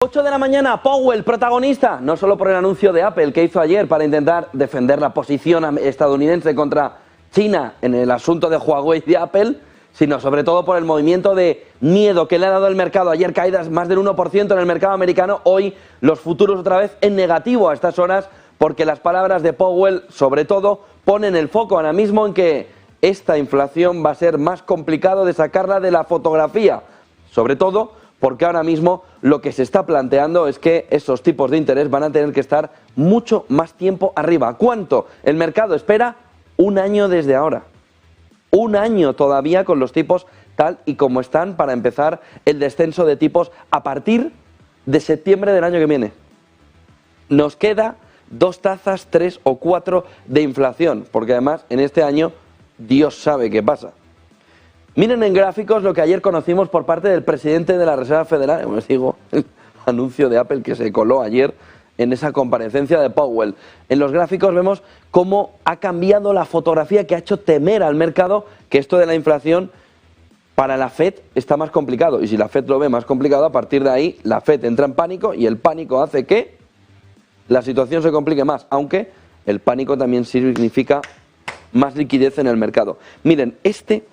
8 de la mañana, Powell, protagonista, no solo por el anuncio de Apple que hizo ayer para intentar defender la posición estadounidense contra China en el asunto de Huawei y de Apple, sino sobre todo por el movimiento de miedo que le ha dado el mercado. Ayer caídas más del 1% en el mercado americano, hoy los futuros otra vez en negativo a estas horas, porque las palabras de Powell, sobre todo, ponen el foco ahora mismo en que esta inflación va a ser más complicado de sacarla de la fotografía, sobre todo porque ahora mismo lo que se está planteando es que esos tipos de interés van a tener que estar mucho más tiempo arriba. ¿Cuánto? El mercado espera un año desde ahora. Un año todavía con los tipos tal y como están para empezar el descenso de tipos a partir de septiembre del año que viene. Nos queda 2 tazas, 3 o 4 de inflación, porque además en este año Dios sabe qué pasa. Miren en gráficos lo que ayer conocimos por parte del presidente de la Reserva Federal, como les digo, el anuncio de Apple que se coló ayer en esa comparecencia de Powell. En los gráficos vemos cómo ha cambiado la fotografía, que ha hecho temer al mercado que esto de la inflación para la Fed está más complicado. Y si la Fed lo ve más complicado, a partir de ahí la Fed entra en pánico y el pánico hace que la situación se complique más, aunque el pánico también significa más liquidez en el mercado. Miren, este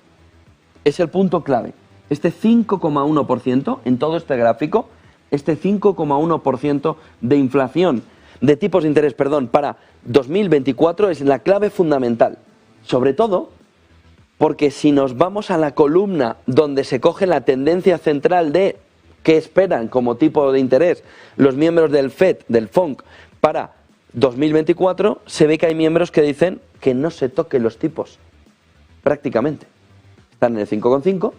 es el punto clave. Este 5,1% en todo este gráfico, este 5,1% de inflación, de tipos de interés, perdón, para 2024 es la clave fundamental. Sobre todo porque si nos vamos a la columna donde se coge la tendencia central de qué esperan como tipo de interés los miembros del FED, del FONC, para 2024, se ve que hay miembros que dicen que no se toquen los tipos, prácticamente. Están en el 5,5,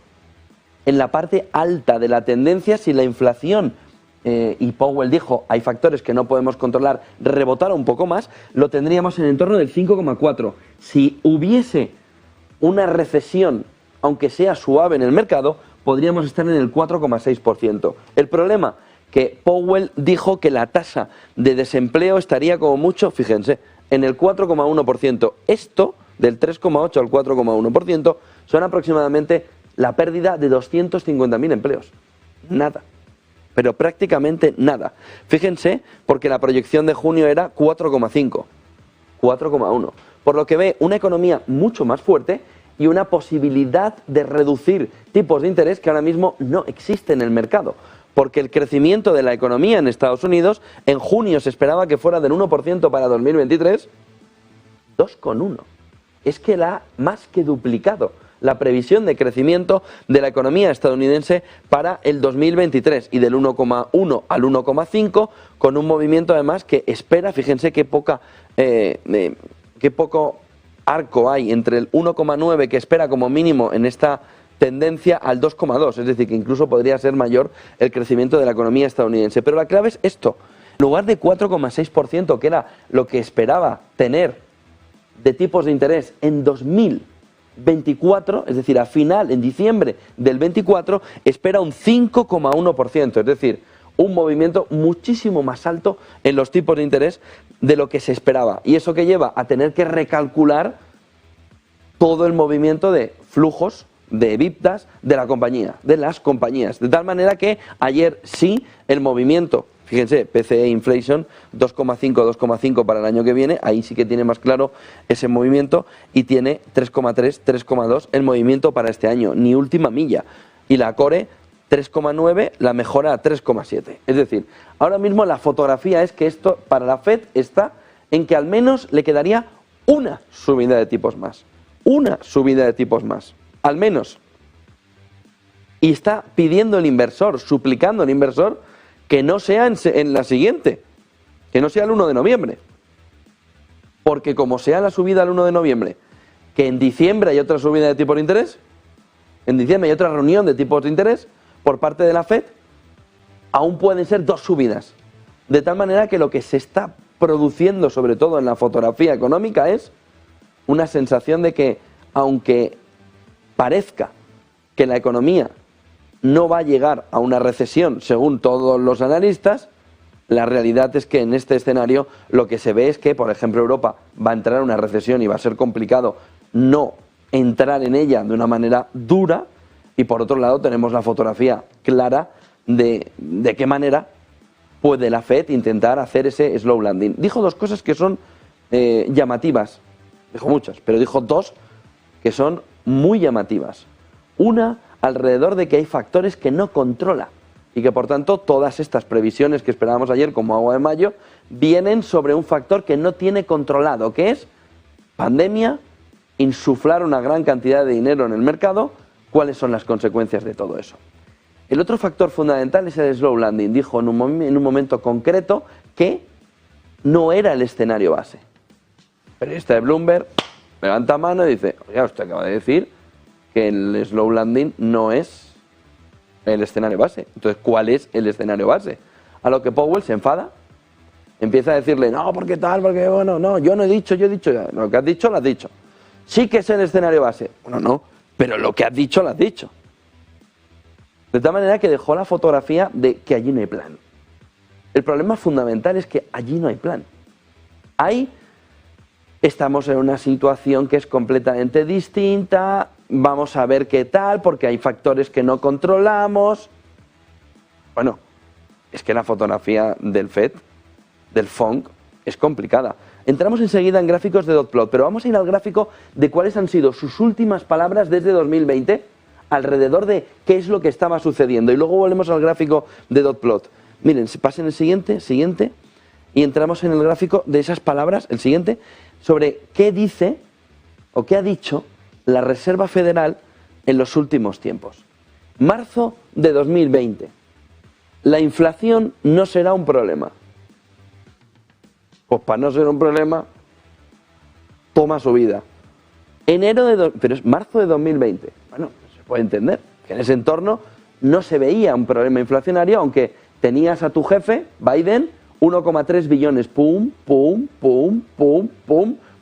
en la parte alta de la tendencia, si la inflación, y Powell dijo, hay factores que no podemos controlar, rebotara un poco más, lo tendríamos en el entorno del 5,4. Si hubiese una recesión, aunque sea suave en el mercado, podríamos estar en el 4,6%. El problema, que Powell dijo que la tasa de desempleo estaría como mucho, fíjense, en el 4,1%. Esto, del 3,8 al 4,1%, son aproximadamente la pérdida de 250.000 empleos. Nada. Pero prácticamente nada. Fíjense, porque la proyección de junio era 4,5, 4,1. Por lo que ve una economía mucho más fuerte y una posibilidad de reducir tipos de interés que ahora mismo no existe en el mercado. Porque el crecimiento de la economía en Estados Unidos en junio se esperaba que fuera del 1% para 2023, 2,1. Es que la ha más que duplicado la previsión de crecimiento de la economía estadounidense para el 2023 y del 1,1 al 1,5 con un movimiento además que espera, fíjense qué poco arco hay entre el 1,9 que espera como mínimo en esta tendencia al 2,2, es decir, que incluso podría ser mayor el crecimiento de la economía estadounidense. Pero la clave es esto, en lugar de 4,6%, que era lo que esperaba tener de tipos de interés en 2024, es decir, a final, en diciembre del 24, espera un 5,1%, es decir, un movimiento muchísimo más alto en los tipos de interés de lo que se esperaba. Y eso que lleva a tener que recalcular todo el movimiento de flujos de EBITDAs de la compañía, de las compañías. De tal manera que ayer sí el movimiento, fíjense, PCE Inflation 2,5, 2,5 para el año que viene, ahí sí que tiene más claro ese movimiento y tiene 3,3, 3,2 el movimiento para este año, ni última milla. Y la Core 3,9, la mejora a 3,7. Es decir, ahora mismo la fotografía es que esto para la Fed está en que al menos le quedaría una subida de tipos más. Una subida de tipos más, al menos. Y está pidiendo el inversor, suplicando al inversor que no sea en la siguiente, que no sea el 1 de noviembre. Porque como sea la subida el 1 de noviembre, que en diciembre hay otra subida de tipos de interés, en diciembre hay otra reunión de tipos de interés por parte de la Fed, aún pueden ser 2 subidas. De tal manera que lo que se está produciendo, sobre todo en la fotografía económica, es una sensación de que, aunque parezca que la economía no va a llegar a una recesión según todos los analistas, la realidad es que en este escenario lo que se ve es que, por ejemplo, Europa va a entrar en una recesión y va a ser complicado no entrar en ella de una manera dura, y por otro lado tenemos la fotografía clara de qué manera puede la Fed intentar hacer ese slow landing. Dijo dos cosas que son llamativas. Dijo muchas, pero dijo dos que son muy llamativas. Una, alrededor de que hay factores que no controla y que por tanto todas estas previsiones que esperábamos ayer como agua de mayo vienen sobre un factor que no tiene controlado, que es pandemia, insuflar una gran cantidad de dinero en el mercado. ¿Cuáles son las consecuencias de todo eso? El otro factor fundamental es el slow landing. Dijo en un momento concreto que no era el escenario base. El periodista de Bloomberg levanta mano y dice, oiga, usted acaba de decir que el slow landing no es el escenario base. Entonces, ¿cuál es el escenario base? A lo que Powell se enfada, empieza a decirle, no, porque tal, porque bueno, no, yo no he dicho, yo he dicho, ya. Lo que has dicho, lo has dicho. Sí que es el escenario base. Bueno, no, pero lo que has dicho, lo has dicho. De tal manera que dejó la fotografía de que allí no hay plan. El problema fundamental es que allí no hay plan. Ahí estamos en una situación que es completamente distinta, vamos a ver qué tal, porque hay factores que no controlamos. Bueno, es que la fotografía del FED, del FONC, es complicada. Entramos enseguida en gráficos de dot plot, pero vamos a ir al gráfico de cuáles han sido sus últimas palabras desde 2020, alrededor de qué es lo que estaba sucediendo. Y luego volvemos al gráfico de dot plot. Miren, pasen el siguiente, y entramos en el gráfico de esas palabras, el siguiente, sobre qué dice o qué ha dicho la Reserva Federal en los últimos tiempos. Marzo de 2020. La inflación no será un problema. Pues para no ser un problema, toma subida. Pero es marzo de 2020. Bueno, se puede entender que en ese entorno no se veía un problema inflacionario, aunque tenías a tu jefe, Biden, 1,3 billones, pum,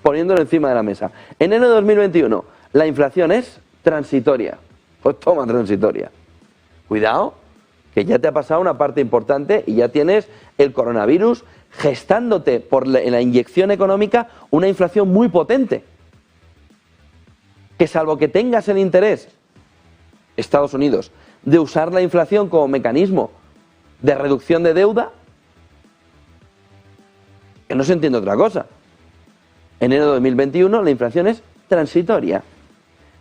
poniéndolo encima de la mesa. Enero de 2021, la inflación es transitoria. Pues toma transitoria. Cuidado, que ya te ha pasado una parte importante y ya tienes el coronavirus gestándote por la inyección económica una inflación muy potente. Que salvo que tengas el interés, Estados Unidos, de usar la inflación como mecanismo de reducción de deuda, que no se entiende otra cosa. Enero de 2021, la inflación es transitoria.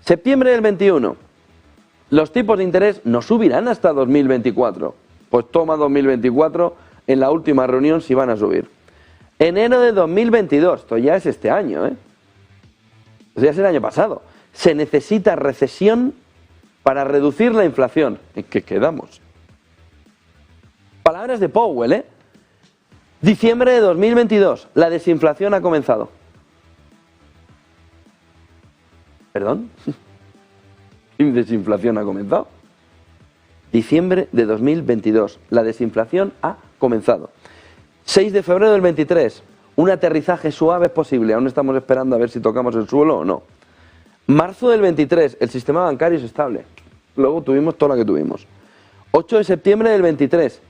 Septiembre del 21, los tipos de interés no subirán hasta 2024. Pues toma 2024 en la última reunión si van a subir. Enero de 2022, esto ya es este año, Esto ya es el año pasado. Se necesita recesión para reducir la inflación. ¿En qué quedamos? Palabras de Powell, Diciembre de 2022, la desinflación ha comenzado. ¿Perdón? ¿Qué desinflación ha comenzado? Diciembre de 2022, la desinflación ha comenzado. 6 de febrero del 23, un aterrizaje suave es posible, aún estamos esperando a ver si tocamos el suelo o no. Marzo del 23, el sistema bancario es estable. Luego tuvimos todo lo que tuvimos. 8 de septiembre del 23,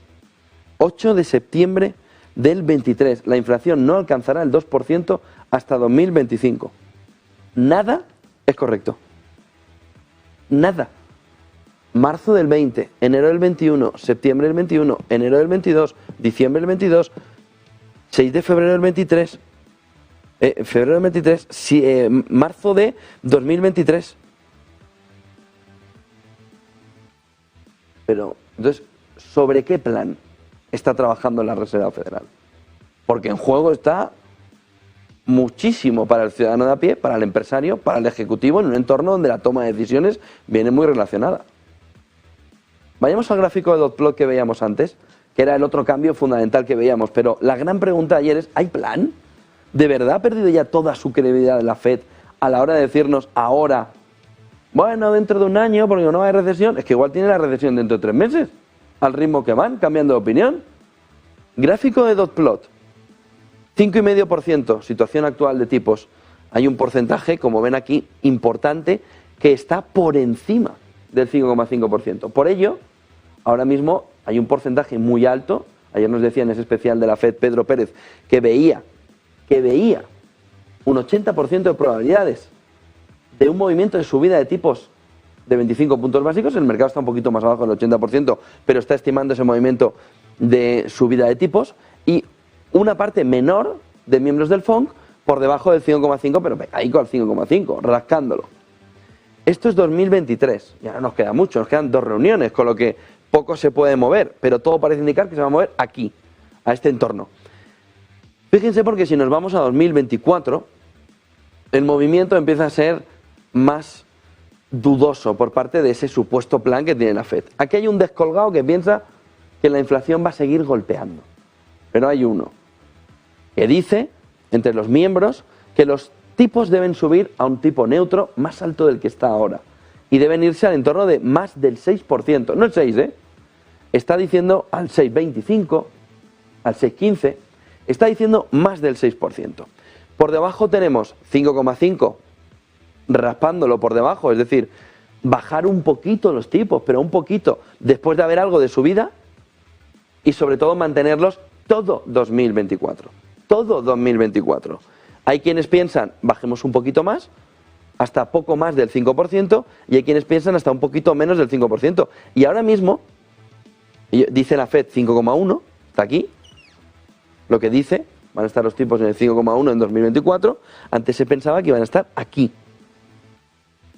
8 de septiembre del 23, la inflación no alcanzará el 2% hasta 2025. Nada es correcto. Nada. Marzo del 20, enero del 21, septiembre del 21, enero del 22, diciembre del 22, 6 de febrero del 23, febrero del 23, marzo de 2023. Pero, entonces, ¿sobre qué plan está trabajando la Reserva Federal? Porque en juego está muchísimo para el ciudadano de a pie, para el empresario, para el ejecutivo, en un entorno donde la toma de decisiones viene muy relacionada. Vayamos al gráfico de dot plot que veíamos antes, que era el otro cambio fundamental que veíamos, pero la gran pregunta ayer es, ¿hay plan? ¿De verdad ha perdido ya toda su credibilidad la Fed a la hora de decirnos ahora, bueno, dentro de un año, porque no hay recesión? Es que igual tiene la recesión dentro de 3 meses, al ritmo que van, cambiando de opinión. Gráfico de dot plot, 5,5%, situación actual de tipos. Hay un porcentaje, como ven aquí, importante, que está por encima del 5,5%. Por ello, ahora mismo hay un porcentaje muy alto. Ayer nos decía en ese especial de la FED Pedro Pérez que veía un 80% de probabilidades de un movimiento de subida de tipos de 25 puntos básicos. El mercado está un poquito más abajo del 80%, pero está estimando ese movimiento de subida de tipos y una parte menor de miembros del FONC por debajo del 5,5, pero pegadico al 5,5, rascándolo. Esto es 2023, ya no nos queda mucho, nos quedan 2 reuniones, con lo que poco se puede mover, pero todo parece indicar que se va a mover aquí, a este entorno. Fíjense porque si nos vamos a 2024, el movimiento empieza a ser más dudoso por parte de ese supuesto plan que tiene la FED. Aquí hay un descolgado que piensa que la inflación va a seguir golpeando, pero hay uno que dice, entre los miembros, que los tipos deben subir a un tipo neutro más alto del que está ahora y deben irse al entorno de más del 6%, no el 6%, está diciendo al 6,25, al 6,15, está diciendo más del 6%. Por debajo tenemos 5,5, raspándolo por debajo, es decir, bajar un poquito los tipos, pero un poquito, después de haber algo de subida, y sobre todo mantenerlos todo 2024. Todo 2024. Hay quienes piensan, bajemos un poquito más, hasta poco más del 5%, y hay quienes piensan hasta un poquito menos del 5%. Y ahora mismo, dice la FED 5,1, está aquí, lo que dice, van a estar los tipos en el 5,1 en 2024, antes se pensaba que iban a estar aquí.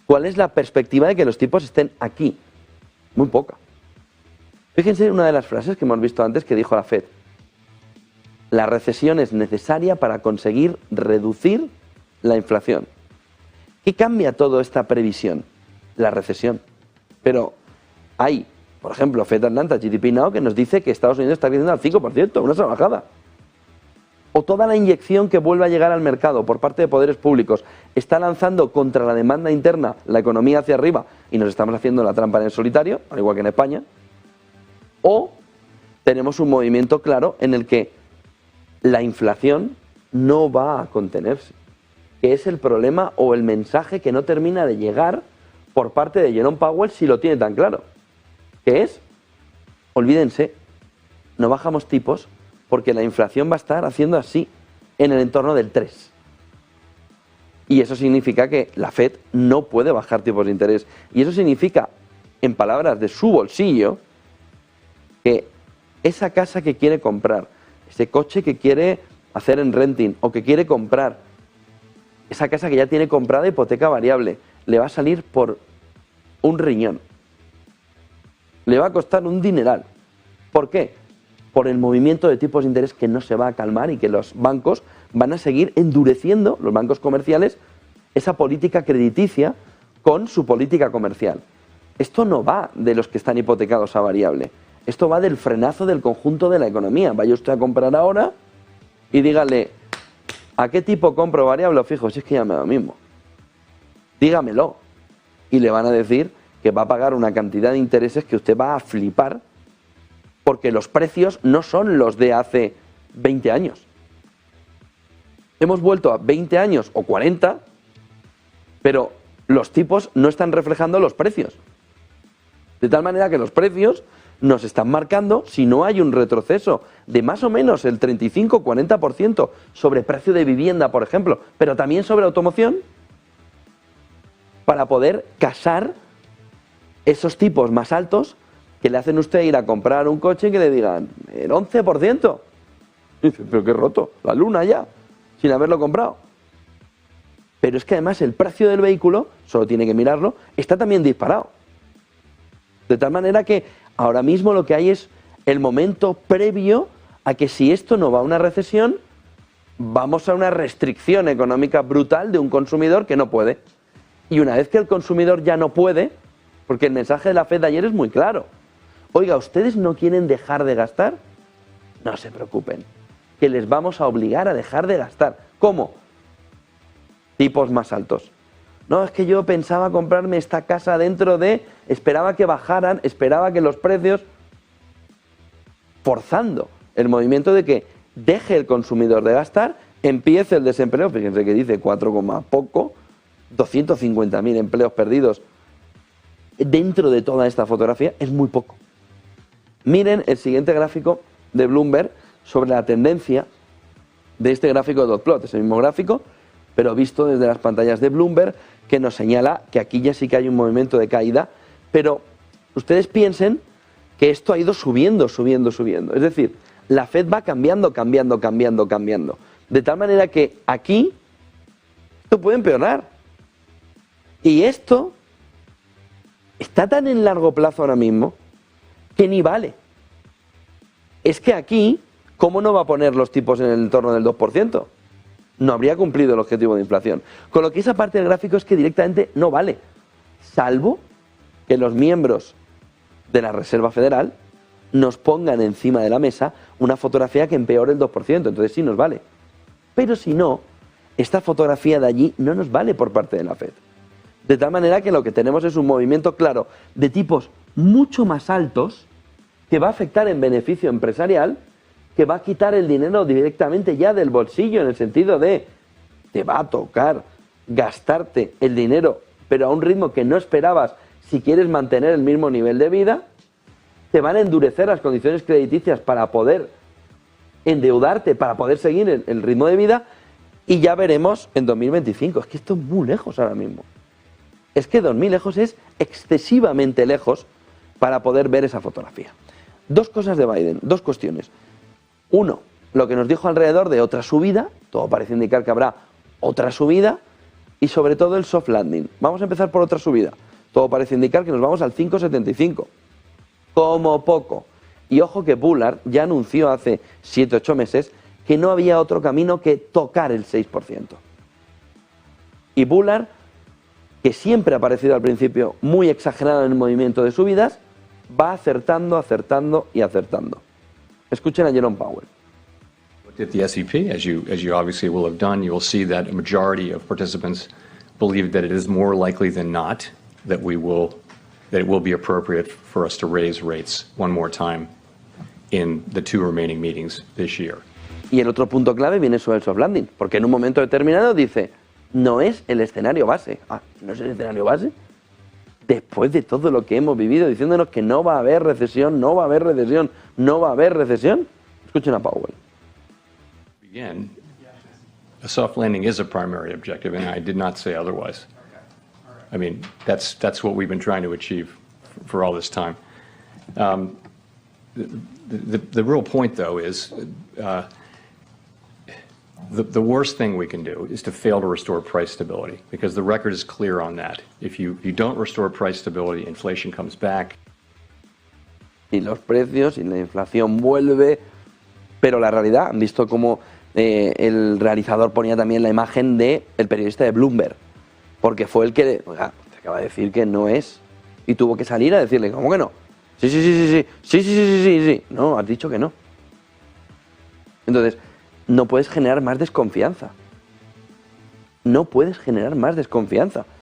¿Cuál es la perspectiva de que los tipos estén aquí? Muy poca. Fíjense en una de las frases que hemos visto antes que dijo la FED. La recesión es necesaria para conseguir reducir la inflación. ¿Qué cambia toda esta previsión? La recesión. Pero hay, por ejemplo, Fed Atlanta, GDP Now, que nos dice que Estados Unidos está creciendo al 5%, una salvajada. O toda la inyección que vuelve a llegar al mercado por parte de poderes públicos está lanzando contra la demanda interna la economía hacia arriba y nos estamos haciendo la trampa en el solitario, al igual que en España. O tenemos un movimiento claro en el que la inflación no va a contenerse, que es el problema o el mensaje que no termina de llegar por parte de Jerome Powell si lo tiene tan claro, que es, olvídense, no bajamos tipos porque la inflación va a estar haciendo así en el entorno del 3. Y eso significa que la FED no puede bajar tipos de interés. Y eso significa, en palabras de su bolsillo, que esa casa que quiere comprar, ese coche que quiere hacer en renting o que quiere comprar, esa casa que ya tiene comprada hipoteca variable, le va a salir por un riñón. Le va a costar un dineral. ¿Por qué? Por el movimiento de tipos de interés que no se va a calmar y que los bancos van a seguir endureciendo, los bancos comerciales, esa política crediticia con su política comercial. Esto no va de los que están hipotecados a variable. Esto va del frenazo del conjunto de la economía. Vaya usted a comprar ahora y dígale, ¿a qué tipo compro variable o fijo? Si es que ya me da lo mismo. Dígamelo. Y le van a decir que va a pagar una cantidad de intereses que usted va a flipar porque los precios no son los de hace 20 años. Hemos vuelto a 20 años o 40, pero los tipos no están reflejando los precios. De tal manera que los precios nos están marcando, si no hay un retroceso de más o menos el 35-40% sobre precio de vivienda, por ejemplo, pero también sobre automoción, para poder casar esos tipos más altos que le hacen a usted ir a comprar un coche y que le digan el 11%. Y dice, pero qué roto, la luna ya, sin haberlo comprado. Pero es que además el precio del vehículo, solo tiene que mirarlo, está también disparado. De tal manera que ahora mismo lo que hay es el momento previo a que si esto no va a una recesión, vamos a una restricción económica brutal de un consumidor que no puede. Y una vez que el consumidor ya no puede, porque el mensaje de la FED de ayer es muy claro. Oiga, ¿ustedes no quieren dejar de gastar? No se preocupen, que les vamos a obligar a dejar de gastar. ¿Cómo? Tipos más altos. No, es que yo pensaba comprarme esta casa dentro de... Esperaba que bajaran, esperaba que los precios... Forzando el movimiento de que deje el consumidor de gastar, empiece el desempleo, fíjense que dice 4, poco, 250.000 empleos perdidos dentro de toda esta fotografía, es muy poco. Miren el siguiente gráfico de Bloomberg sobre la tendencia de este gráfico de dot plot, es el mismo gráfico, pero visto desde las pantallas de Bloomberg, que nos señala que aquí ya sí que hay un movimiento de caída, pero ustedes piensen que esto ha ido subiendo, subiendo, subiendo. Es decir, la Fed va cambiando, cambiando, cambiando, cambiando. De tal manera que aquí esto puede empeorar. Y esto está tan en largo plazo ahora mismo que ni vale. Es que aquí, ¿cómo no va a poner los tipos en el entorno del 2%? No habría cumplido el objetivo de inflación. Con lo que esa parte del gráfico es que directamente no vale. Salvo que los miembros de la Reserva Federal nos pongan encima de la mesa una fotografía que empeore el 2%. Entonces sí nos vale. Pero si no, esta fotografía de allí no nos vale por parte de la Fed. De tal manera que lo que tenemos es un movimiento claro de tipos mucho más altos que va a afectar en beneficio empresarial, que va a quitar el dinero directamente ya del bolsillo, en el sentido de te va a tocar gastarte el dinero, pero a un ritmo que no esperabas si quieres mantener el mismo nivel de vida. Te van a endurecer las condiciones crediticias para poder endeudarte, para poder seguir el ritmo de vida, y ya veremos en 2025. Es que esto es muy lejos ahora mismo. Es que 2000 lejos es excesivamente lejos para poder ver esa fotografía. Dos cosas de Biden, dos cuestiones. Uno, lo que nos dijo alrededor de otra subida, todo parece indicar que habrá otra subida, y sobre todo el soft landing. Vamos a empezar por otra subida. Todo parece indicar que nos vamos al 5,75. Como poco. Y ojo que Bullard ya anunció hace 7-8 meses que no había otro camino que tocar el 6%. Y Bullard, que siempre ha parecido al principio muy exagerado en el movimiento de subidas, va acertando, acertando y acertando. Escuchen a Jerome Powell. Looked at the S&P, as you obviously will have done, you will see that a majority of participants believe that it is more likely than not that it will be appropriate for us to raise rates one more time in the 2 remaining meetings this year. Y el otro punto clave viene sobre el soft landing, porque en un momento determinado dice, no es el escenario base. Ah, ¿no es el escenario base? Después de todo lo que hemos vivido diciéndonos que no va a haber recesión, no va a haber recesión, no va a haber recesión. Escuchen a Powell. Again, a soft landing is a primary objective, and I did not say otherwise. I mean, that's what we've been trying to achieve for all this time. The real point, though, is the worst thing we can do is to fail to restore price stability, because the record is clear on that. If you don't restore price stability, inflation comes back. Y los precios y la inflación vuelve, pero la realidad, han visto cómo el realizador ponía también la imagen del periodista de Bloomberg, porque fue el que te acaba de decir que no es, y tuvo que salir a decirle, ¿cómo que no? Sí. No, has dicho que no. Entonces, no puedes generar más desconfianza. No puedes generar más desconfianza.